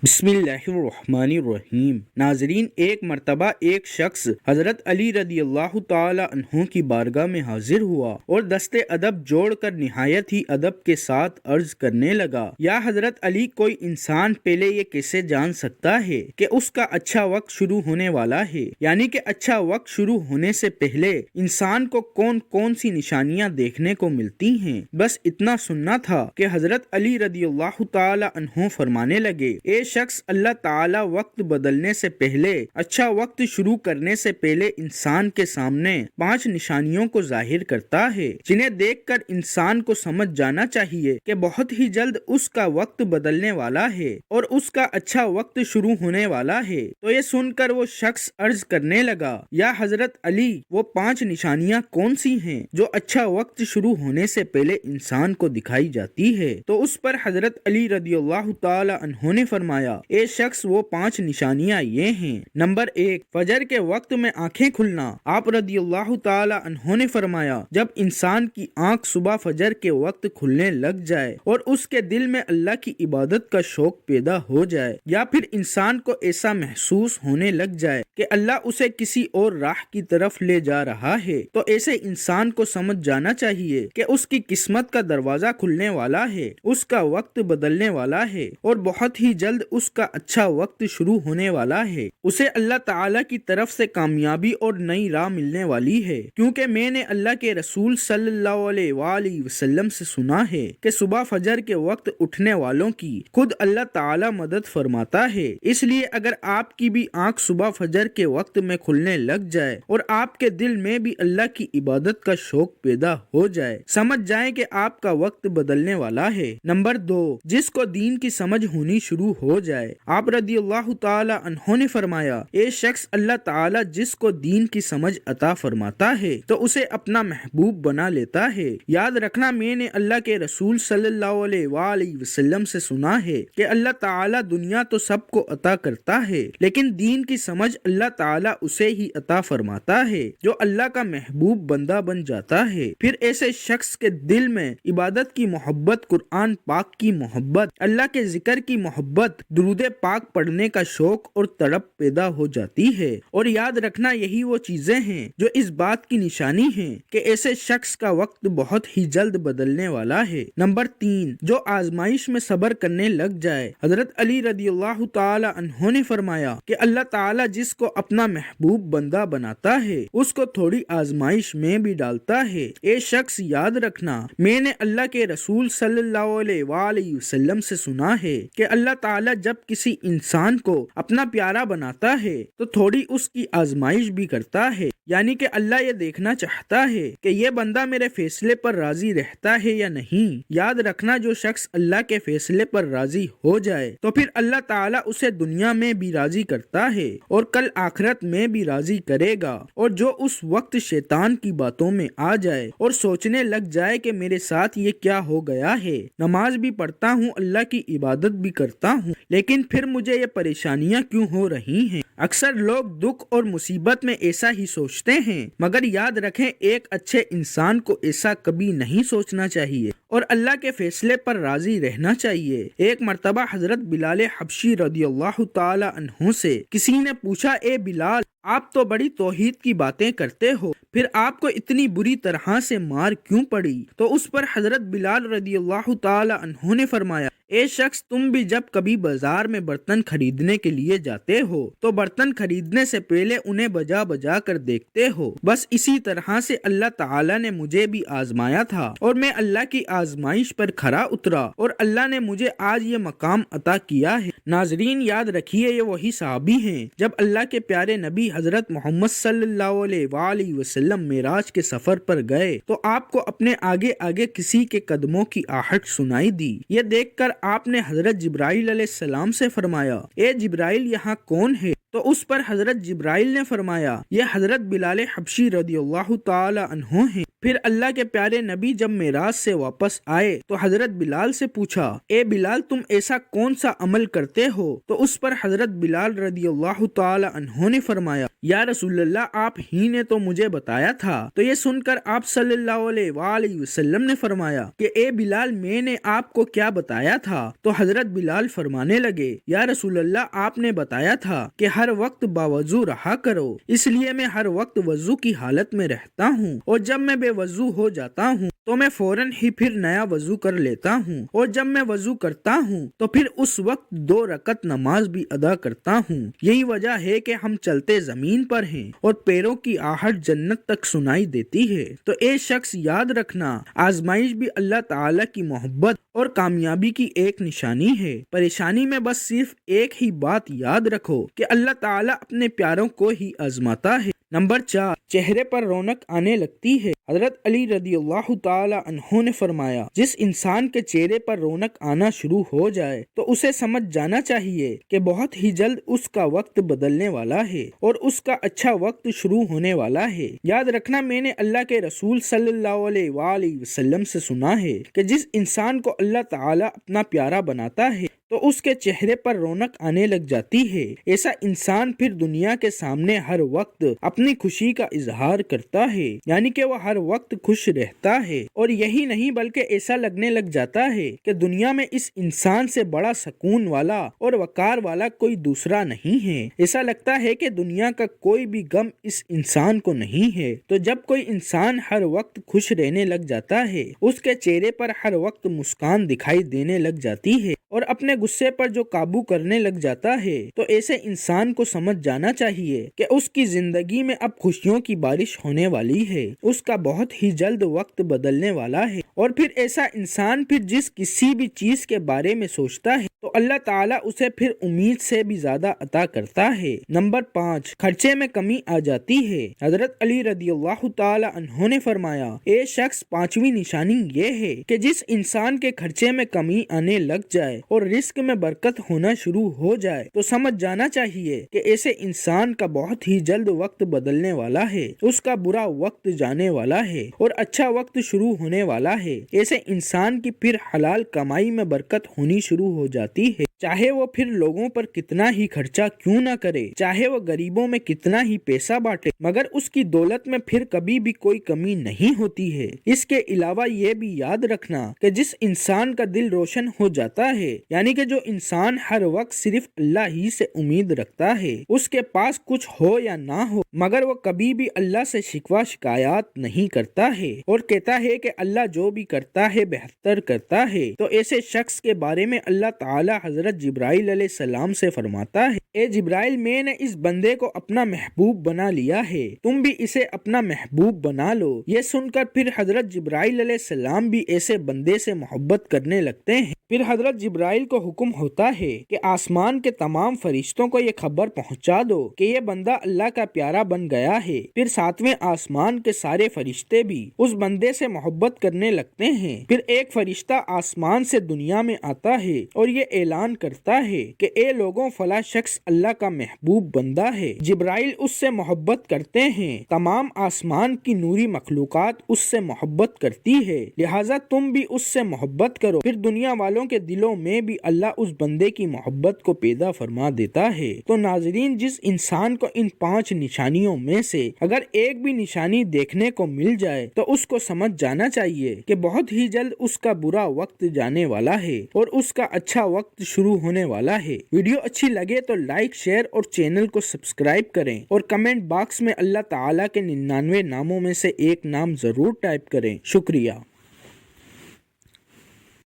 بسم اللہ الرحمن الرحیم۔ ناظرین، ایک مرتبہ ایک شخص حضرت علی رضی اللہ تعالی عنہ کی بارگاہ میں حاضر ہوا اور دست ادب جوڑ کر نہایت ہی ادب کے ساتھ عرض کرنے لگا، یا حضرت علی، کوئی انسان پہلے یہ کیسے جان سکتا ہے کہ اس کا اچھا وقت شروع ہونے والا ہے؟ یعنی کہ اچھا وقت شروع ہونے سے پہلے انسان کو کون کون سی نشانیاں دیکھنے کو ملتی ہیں؟ بس اتنا سننا تھا کہ حضرت علی رضی اللہ تعالی عنہ فرمانے لگے، اے شخص، اللہ تعالی وقت بدلنے سے پہلے، اچھا وقت شروع کرنے سے پہلے انسان کے سامنے 5 نشانیوں کو ظاہر کرتا ہے، جنہیں دیکھ کر انسان کو سمجھ جانا چاہیے کہ بہت ہی جلد اس کا وقت بدلنے والا ہے اور اس کا اچھا وقت شروع ہونے والا ہے۔ تو یہ سن کر وہ شخص عرض کرنے لگا، یا حضرت علی، وہ 5 نشانیاں کون سی ہیں جو اچھا وقت شروع ہونے سے پہلے انسان کو دکھائی جاتی ہے؟ تو اس پر حضرت علی رضی اللہ تعالی عنہ نے فرمایا، اے شخص، وہ 5 نشانیاں یہ ہیں۔ نمبر 1، فجر کے وقت میں آنکھیں کھلنا۔ آپ رضی اللہ تعالی عنہ نے فرمایا، جب انسان کی آنکھ صبح فجر کے وقت کھلنے لگ جائے اور اس کے دل میں اللہ کی عبادت کا شوق پیدا ہو جائے، یا پھر انسان کو ایسا محسوس ہونے لگ جائے کہ اللہ اسے کسی اور راہ کی طرف لے جا رہا ہے، تو ایسے انسان کو سمجھ جانا چاہیے کہ اس کی قسمت کا دروازہ کھلنے والا ہے، اس کا وقت بدلنے والا ہے اور بہت ہی جلد اس کا اچھا وقت شروع ہونے والا ہے۔ اسے اللہ تعالی کی طرف سے کامیابی اور نئی راہ ملنے والی ہے، کیونکہ میں نے اللہ کے رسول صلی اللہ علیہ وآلہ وسلم سے سنا ہے کہ صبح فجر کے وقت اٹھنے والوں کی خود اللہ تعالی مدد فرماتا ہے۔ اس لیے اگر آپ کی بھی آنکھ صبح فجر کے وقت میں کھلنے لگ جائے اور آپ کے دل میں بھی اللہ کی عبادت کا شوق پیدا ہو جائے، سمجھ جائیں کہ آپ کا وقت بدلنے والا ہے۔ نمبر 2، جس کو دین کی سمجھ ہونی شروع ہو جائے۔ آپ رضی اللہ تعالی عنہ نے فرمایا، اے شخص، اللہ تعالی جس کو دین کی سمجھ عطا فرماتا ہے تو اسے اپنا محبوب بنا لیتا ہے۔ یاد رکھنا، میں نے اللہ کے رسول صلی اللہ علیہ وآلہ وسلم سے سنا ہے کہ اللہ تعالی دنیا تو سب کو عطا کرتا ہے، لیکن دین کی سمجھ اللہ تعالی اسے ہی عطا فرماتا ہے جو اللہ کا محبوب بندہ بن جاتا ہے۔ پھر ایسے شخص کے دل میں عبادت کی محبت، قرآن پاک کی محبت، اللہ کے ذکر کی محبت، درود پاک پڑھنے کا شوق اور تڑپ پیدا ہو جاتی ہے۔ اور یاد رکھنا، یہی وہ چیزیں ہیں جو اس بات کی نشانی ہیں کہ ایسے شخص کا وقت بہت ہی جلد بدلنے والا ہے۔ نمبر 3، جو آزمائش میں صبر کرنے لگ جائے۔ حضرت علی رضی اللہ تعالی عنہ نے فرمایا کہ اللہ تعالی جس کو اپنا محبوب بندہ بناتا ہے اس کو تھوڑی آزمائش میں بھی ڈالتا ہے۔ اے شخص، یاد رکھنا، میں نے اللہ کے رسول صلی اللہ علیہ وآلہ وسلم سے سنا ہے کہ اللہ تعالی جب کسی انسان کو اپنا پیارا بناتا ہے تو تھوڑی اس کی آزمائش بھی کرتا ہے، یعنی کہ اللہ یہ دیکھنا چاہتا ہے کہ یہ بندہ میرے فیصلے پر راضی رہتا ہے یا نہیں۔ یاد رکھنا، جو شخص اللہ کے فیصلے پر راضی ہو جائے تو پھر اللہ تعالیٰ اسے دنیا میں بھی راضی کرتا ہے اور کل آخرت میں بھی راضی کرے گا۔ اور جو اس وقت شیطان کی باتوں میں آ جائے اور سوچنے لگ جائے کہ میرے ساتھ یہ کیا ہو گیا ہے، نماز بھی پڑھتا ہوں، اللہ کی عبادت بھی کرتا ہوں، لیکن پھر مجھے یہ پریشانیاں کیوں ہو رہی ہیں؟ اکثر لوگ دکھ اور مصیبت میں ایسا ہی سوچتے ہیں، مگر یاد رکھیں، ایک اچھے انسان کو ایسا کبھی نہیں سوچنا چاہیے اور اللہ کے فیصلے پر راضی رہنا چاہیے۔ ایک مرتبہ حضرت بلال حبشی رضی اللہ تعالی عنہ سے کسی نے پوچھا، اے بلال، آپ تو بڑی توحید کی باتیں کرتے ہو، پھر آپ کو اتنی بری طرح سے مار کیوں پڑی؟ تو اس پر حضرت بلال رضی اللہ تعالی عنہ نے فرمایا، اے شخص، تم بھی جب کبھی بازار میں برتن خریدنے کے لیے جاتے ہو تو برتن خریدنے سے پہلے انہیں بجا بجا کر دیکھتے ہو، بس اسی طرح سے اللہ تعالی نے مجھے بھی آزمایا تھا اور میں اللہ کی آزمائش پر کھرا اترا اور اللہ نے مجھے آج یہ مقام عطا کیا ہے۔ ناظرین، یاد رکھیے، یہ وہی صحابی ہیں جب اللہ کے پیارے نبی حضرت محمد صلی اللہ علیہ وآلہ وسلم معراج کے سفر پر گئے تو آپ کو اپنے آگے آگے کسی کے قدموں کی آہٹ سنائی دی۔ یہ دیکھ کر آپ نے حضرت جبرائیل علیہ السلام سے فرمایا، اے جبرائیل، یہاں کون ہے؟ تو اس پر حضرت جبرائیل نے فرمایا یہ حضرت بلال حبشی رضی اللہ تعالی عنہ ہیں۔ پھر اللہ کے پیارے نبی جب معراج سے واپس آئے تو حضرت بلال سے پوچھا اے بلال تم ایسا کون سا عمل کرتے ہو؟ تو اس پر حضرت بلال رضی اللہ تعالی عنہ نے فرمایا یا رسول اللہ آپ ہی نے تو مجھے بتایا تھا۔ تو یہ سن کر آپ صلی اللہ علیہ وآلہ وسلم نے فرمایا کہ اے بلال میں نے آپ کو کیا بتایا تھا؟ تو حضرت بلال فرمانے لگے یا رسول اللہ آپ نے بتایا تھا کہ ہر وقت باوضو رہا کرو، اس لیے میں ہر وقت وضو کی حالت میں رہتا ہوں، اور جب میں بے وضو ہو جاتا ہوں تو میں فوراً ہی پھر نیا وضو کر لیتا ہوں، اور جب میں وضو کرتا ہوں تو پھر اس وقت 2 رکعت نماز بھی ادا کرتا ہوں۔ یہی وجہ ہے کہ ہم چلتے زمین پر ہیں اور پیروں کی آہٹ جنت تک سنائی دیتی ہے۔ تو اے شخص یاد رکھنا آزمائش بھی اللہ تعالی کی محبت اور کامیابی کی ایک نشانی ہے۔ پریشانی میں بس صرف ایک ہی بات یاد رکھو کہ اللہ تعالی اپنے پیاروں کو ہی آزماتا ہے۔ نمبر 4، چہرے پر رونق آنے لگتی ہے۔ حضرت علی رضی اللہ تعالی عنہ نے فرمایا جس انسان کے چہرے پر رونق آنا شروع ہو جائے تو اسے سمجھ جانا چاہیے کہ بہت ہی جلد اس کا وقت بدلنے والا ہے اور اس کا اچھا وقت شروع ہونے والا ہے۔ یاد رکھنا میں نے اللہ کے رسول صلی اللہ علیہ وآلہ وسلم سے سنا ہے کہ جس انسان کو اللہ تعالی اپنا پیارا بناتا ہے تو اس کے چہرے پر رونق آنے لگ جاتی ہے۔ ایسا انسان پھر دنیا کے سامنے ہر وقت اپنی خوشی کا اظہار کرتا ہے، یعنی کہ وہ ہر وقت خوش رہتا ہے، اور یہی نہیں بلکہ ایسا لگنے لگ جاتا ہے کہ دنیا میں اس انسان سے بڑا سکون والا اور وقار والا کوئی دوسرا نہیں ہے۔ ایسا لگتا ہے کہ دنیا کا کوئی بھی غم اس انسان کو نہیں ہے۔ تو جب کوئی انسان ہر وقت خوش رہنے لگ جاتا ہے، اس کے چہرے پر ہر وقت مسکان دکھائی دینے لگ جاتی ہے اور اپنے غصے پر جو قابو کرنے لگ جاتا ہے، تو ایسے انسان کو سمجھ جانا چاہیے کہ اس کی زندگی میں اب خوشیوں کی بارش ہونے والی ہے، اس کا بہت ہی جلد وقت بدلنے والا ہے۔ اور پھر ایسا انسان پھر جس کسی بھی چیز کے بارے میں سوچتا ہے تو اللہ تعالیٰ اسے پھر امید سے بھی زیادہ عطا کرتا ہے۔ نمبر 5، خرچے میں کمی آ جاتی ہے۔ حضرت علی رضی اللہ تعالی عنہ نے فرمایا اے شخص 5ویں نشانی یہ ہے کہ جس انسان کے خرچے میں کمی آنے لگ جائے اور رزق میں برکت ہونا شروع ہو جائے تو سمجھ جانا چاہیے کہ ایسے انسان کا بہت ہی جلد وقت بدلنے والا ہے، اس کا برا وقت جانے والا ہے اور اچھا وقت شروع ہونے والا ہے۔ ایسے انسان کی پھر حلال کمائی میں برکت ہونی شروع ہو جاتی ہے، چاہے وہ پھر لوگوں پر کتنا ہی خرچہ کیوں نہ کرے، چاہے وہ غریبوں میں کتنا ہی پیسہ بانٹے، مگر اس کی دولت میں پھر کبھی بھی کوئی کمی نہیں ہوتی ہے۔ اس کے علاوہ یہ بھی یاد رکھنا کہ جس انسان کا دل روشن ہو جاتا ہے، یعنی کہ جو انسان ہر وقت صرف اللہ ہی سے امید رکھتا ہے، اس کے پاس کچھ ہو یا نہ ہو مگر وہ کبھی بھی اللہ سے شکوہ شکایات نہیں کرتا ہے اور کہتا ہے کہ اللہ جو بھی کرتا ہے بہتر کرتا ہے، تو ایسے شخص کے بارے میں اللہ تعالی حضرت جبرائیل علیہ السلام سے فرماتا ہے اے جبرائیل میں نے اس بندے کو اپنا محبوب بنا لیا ہے، تم بھی اسے اپنا محبوب بنا لو۔ یہ سن کر پھر حضرت جبرائیل علیہ السلام بھی ایسے بندے سے محبت کرنے لگتے ہیں۔ پھر حضرت جبرائیل کو حکم ہوتا ہے کہ آسمان کے تمام فرشتوں کو یہ خبر پہنچا دو کہ یہ بندہ اللہ کا پیارا بن گیا ہے۔ پھر 7ویں آسمان کے سارے فرشتے بھی اس بندے سے محبت کرنے لگتے ہیں۔ پھر ایک فرشتہ آسمان سے دنیا میں آتا ہے اور یہ اعلان کرتا ہے کہ اے لوگوں فلاں شخص اللہ کا محبوب بندہ ہے۔ جبرائیل اس سے محبت کرتے ہیں، تمام آسمان کی نوری مخلوقات اس سے محبت کرتی ہے، لہٰذا تم بھی اس سے محبت کرو۔ پھر دنیا والوں کے دلوں میں بھی اللہ اس بندے کی محبت کو پیدا فرما دیتا ہے۔ تو ناظرین، جس انسان کو ان 5 نشانیوں میں سے اگر ایک بھی نشانی دیکھنے کو مل جائے تو اس کو سمجھ جانا چاہیے کہ بہت ہی جلد اس کا برا وقت جانے والا ہے اور اس کا اچھا وقت شروع ہونے والا ہے۔ ویڈیو اچھی لگے تو لائک، شیئر اور چینل کو سبسکرائب کریں اور کمنٹ باکس میں اللہ تعالیٰ کے 99 ناموں میں سے ایک نام ضرور ٹائپ کریں۔ شکریہ۔